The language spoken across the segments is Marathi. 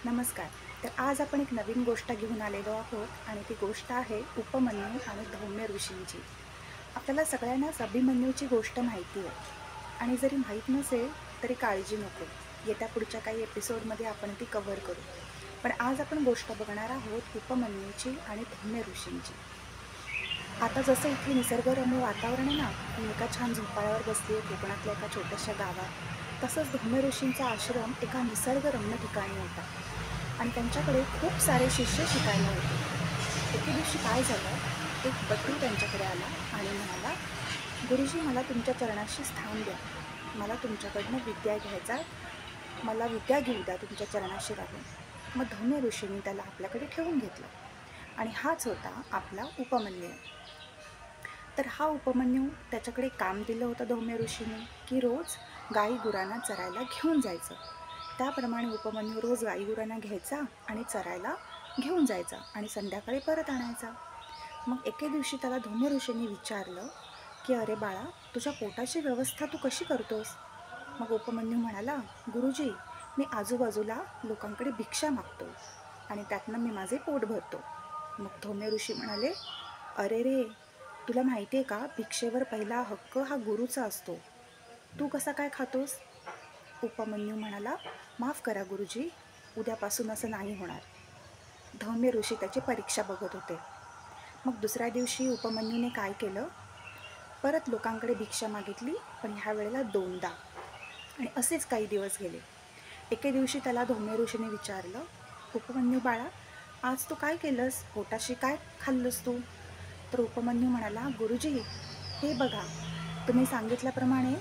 नमस्कार. तर आज आपण एक नवीन गोष्ट घेऊन आलेलो आहोत आणि ती गोष्ट आहे उपमन्यू आणि धौम्य ऋषींची. आपल्याला सगळ्यांनाच अभिमन्यूची गोष्ट माहिती आहे आणि जरी माहीत नसेल तरी काळजी नको. येत्या पुढच्या काही एपिसोडमध्ये आपण ती कव्हर करू. पण आज आपण गोष्ट बघणार आहोत उपमन्यूची आणि धौम्य ऋषींची. आता जसं इथे निसर्गरम्य वातावरण आहे ना, मी एका छान झोपाळ्यावर बसली आहे कोकणातल्या एका छोट्याशा गावात. तसंच धौम्य ऋषींचा आश्रम एका निसर्गरम्य ठिकाणी होता आणि त्यांच्याकडे खूप सारे शिष्य शिकायला होते. एके दिवशी काय झालं, एक बटू त्यांच्याकडे आला आणि म्हणाला, गुरुजी मला तुमच्या चरणाशी स्थान द्या. मला तुमच्याकडनं विद्या घ्यायचा, मला विद्या घेऊ द्या तुमच्या चरणाशी राहून. मग धौम्य ऋषींनी त्याला आपल्याकडे ठेवून घेतलं आणि हाच होता आपला उपमन्यू. तर हा उपमन्यू त्याच्याकडे काम दिलं होतं धौम्य ऋषीने की रोज गाई गुरांना चरायला घेऊन जायचं. त्याप्रमाणे उपमन्यू रोज गाई गुरांना घ्यायचा आणि चरायला घेऊन जायचा आणि संध्याकाळी परत आणायचा. मग एके दिवशी त्याला धौम्य ऋषींनी विचारलं की अरे बाळा, तुझ्या पोटाची व्यवस्था तू कशी करतोस? मग उपमन्यू म्हणाला, गुरुजी, मी आजूबाजूला लोकांकडे भिक्षा मागतो आणि त्यातनं मी माझे पोट भरतो. मग धौम्य ऋषी म्हणाले, अरे रे, तुला माहिती आहे का, भिक्षेवर पहिला हक्क हा गुरुचा असतो. तू कसा काय खातोस? उपमन्यू म्हणाला, माफ करा गुरुजी, उद्यापासून असं नाही होणार. धौम्य ऋषी त्याची परीक्षा बघत होते. मग दुसऱ्या दिवशी उपमन्यूने काय केलं, परत लोकांकडे भिक्षा मागितली, पण ह्या वेळेला दोनदा. आणि असेच काही दिवस गेले. एके दिवशी त्याला धौम्य ऋषीने विचारलं, उपमन्यू बाळा, आज तू काय केलंस? पोटाशी काय खाल्लंस तू? तर उपमन्यू म्हणाला, गुरुजी, हे बघा, तुम्ही सांगितल्याप्रमाणे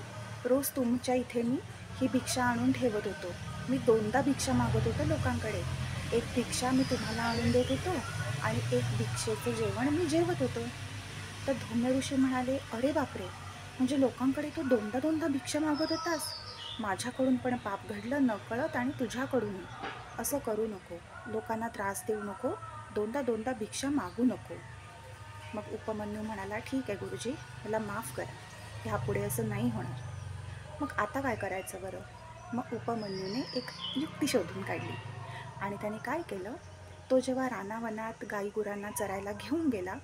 रोज तुमच्या इथे मी ही भिक्षा आणून ठेवत होतो. मी दोनदा भिक्षा मागत होतो लोकांकडे. एक भिक्षा मी तुम्हाला आणून देत होतो आणि एक भिक्षेचं जेवण मी जेवत होतो. तर धौम्य ऋषी म्हणाले, अरे बापरे, म्हणजे लोकांकडे तू दोनदा दोनदा भिक्षा मागत होतास? माझ्याकडून पण पाप घडलं नकळत आणि तुझ्याकडूनही. असं करू नको, लोकांना त्रास देऊ नको, दोनदा दोनदा भिक्षा मागू नको. मग उपमन्यू म्हणाला, ठीक आहे गुरुजी, मला माफ करा, ह्यापुढे असं नाही होणार. मग आता काय करायचं बरं? मग उपमन्यूने एक युक्ती शोधून काढली आणि त्याने काय केलं, तो जेव्हा रानावनात गाई गुरांना चरायला घेऊन गेला,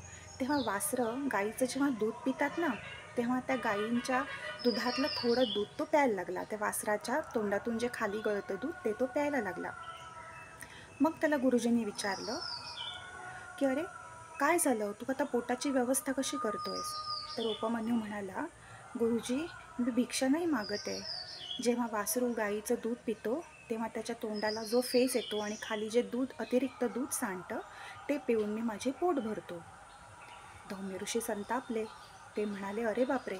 तेव्हा वासरं गाईचं जेव्हा दूध पितात ना, तेव्हा त्या गाईंच्या दुधातलं थोडं दूध तो प्यायला लागला. त्या वासराच्या तोंडातून जे खाली गळतं दूध ते तो प्यायला लागला. मग त्याला गुरुजींनी विचारलं की अरे, काय झालं, तू आता पोटाची व्यवस्था कशी करतोयस? तर उपमन्यू म्हणाला, गुरुजी, मी भिक्षा नाही मागत आहे. जेव्हा वासरू गाईचं दूध पितो तेव्हा त्याच्या तोंडाला जो फेस येतो आणि खाली जे दूध अतिरिक्त दूध सांडतं ते पिऊन मी माझे पोट भरतो. धौम्य ऋषी संतापले. ते म्हणाले, अरे बापरे,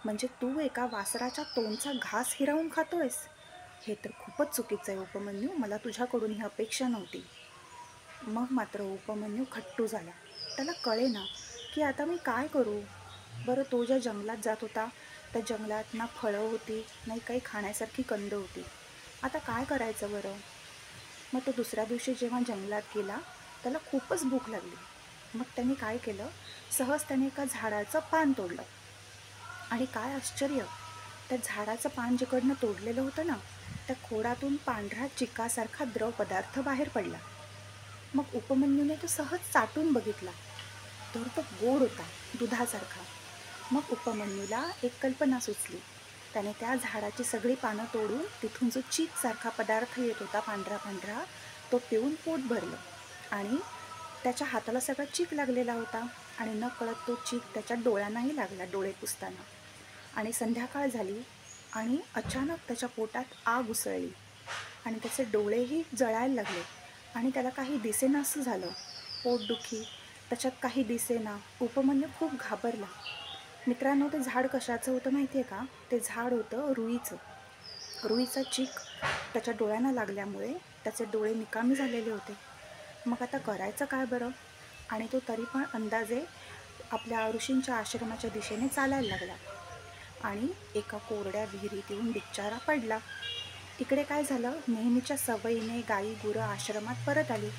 म्हणजे तू एका वासराच्या तोंडचा घास हिरावून खातोयस? हे तर खूपच चुकीचं आहे उपमन्यू, मला तुझ्याकडून ही अपेक्षा नव्हती. मग मात्र उपमन्यू खट्टू झाला. त्याला कळेना की आता मी काय करू. बरं, तो ज्या जंगलात जात होता त्या जंगलात ना फळं होती, नाही काही खाण्यासारखी कंद होती. आता काय करायचं बरं? मग तो दुसऱ्या दिवशी जेव्हा जंगलात गेला, त्याला खूपच भूक लागली. मग त्याने काय केलं, सहज त्याने एका झाडाचं पान तोडलं आणि काय आश्चर्य, त्या झाडाचं पान जिकडनं तोडलेलं होतं ना, त्या खोडातून पांढरा चिकासारखा द्रव पदार्थ बाहेर पडला. मग उपमन्यूने तो सहज चाटून बघितला, तर तो गोड होता, दुधासारखा. मग उपमन्यूला एक कल्पना सुचली. त्याने त्या झाडाची सगळी पानं तोडून तिथून जो चीकसारखा पदार्थ येत होता पांढरा पांढरा, तो पिऊन पोट भरलं आणि त्याच्या हाताला सगळा चीक लागलेला होता आणि नकळत तो चीक त्याच्या डोळ्यांनाही लागला, डोळे पुसताना. आणि संध्याकाळ झाली आणि अचानक त्याच्या पोटात आग उसळली आणि त्याचे डोळेही जळायला लागले आणि त्याला काही दिसेनासं झालं. पोटदुखी, त्याच्यात काही दिसेना. उपमन्यू खूप घाबरला. मित्रांनो, ते झाड कशाचं होतं माहिती आहे का? ते झाड होतं रुईचं. रुईचा चीक त्याच्या डोळ्यांना लागल्यामुळे त्याचे डोळे निकामी झालेले होते. मग आता करायचं काय बरं? आणि तो तरी पण अंदाजे आपल्या ऋषींच्या आश्रमाच्या दिशेने चालायला लागला आणि एका कोरड्या विहिरीत येऊन बिचारा पडला. इकडे काय झालं, नेहमीच्या सवयीने गाई गुरं आश्रमात परत आली,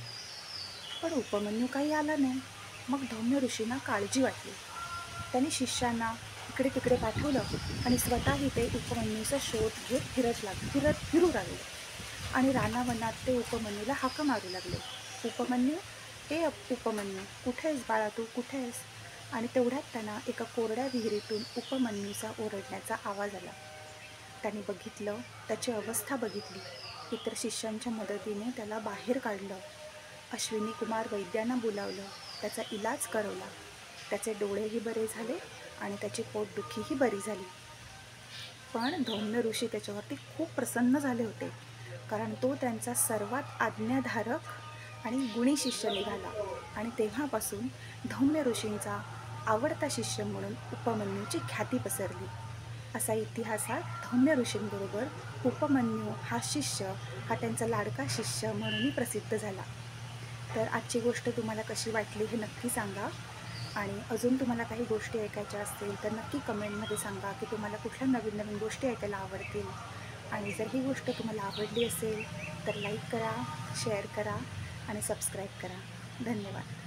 पण उपमन्यू काही आला नाही. मग धौम्य ऋषींना काळजी वाटली. त्यांनी शिष्यांना इकडे तिकडे पाठवलं आणि स्वतःही ते उपमन्यूचा शोध घेत फिरू लागले. आणि रानावनात ते उपमन्यूला हाका मारू लागले. उपमन्यू, उपमन्यू, कुठे आहेस बाळा तू, कुठे आहेस? आणि तेवढ्यात त्यांना एका कोरड्या विहिरीतून उपमन्यूचा ओरडण्याचा आवाज आला. त्याने बघितलं, त्याची अवस्था बघितली. इतर शिष्यांच्या मदतीने त्याला बाहेर काढलं. अश्विनी कुमार वैद्यांना बोलावलं. त्याचा इलाज करवला. त्याचे डोळेही बरे झाले आणि त्याची पोटदुखीही बरी झाली. पण धौम्य ऋषी त्याच्यावरती खूप प्रसन्न झाले होते, कारण तो त्यांचा सर्वात आज्ञाधारक आणि गुणी शिष्य निघाला. आणि तेव्हापासून धौम्य ऋषींचा आवडता शिष्य म्हणून उपमन्यूची ख्याती पसरली. असा इतिहासात धौम्य ऋषींबरोबर उपमन्यू हा शिष्य, हा त्यांचा लाडका शिष्य म्हणूनही प्रसिद्ध झाला. तर आजची गोष्ट तुम्हाला कशी वाटली हे नक्की सांगा. आणि अजून तुम्हाला काही गोष्टी ऐकायच्या असतील तर नक्की कमेंटमध्ये सांगा की तुम्हाला कुठल्या नवीन नवीन गोष्टी ऐकायला आवडतील. आणि जर ही गोष्ट तुम्हाला आवडली असेल तर लाईक करा, शेअर करा आणि सबस्क्राईब करा. धन्यवाद.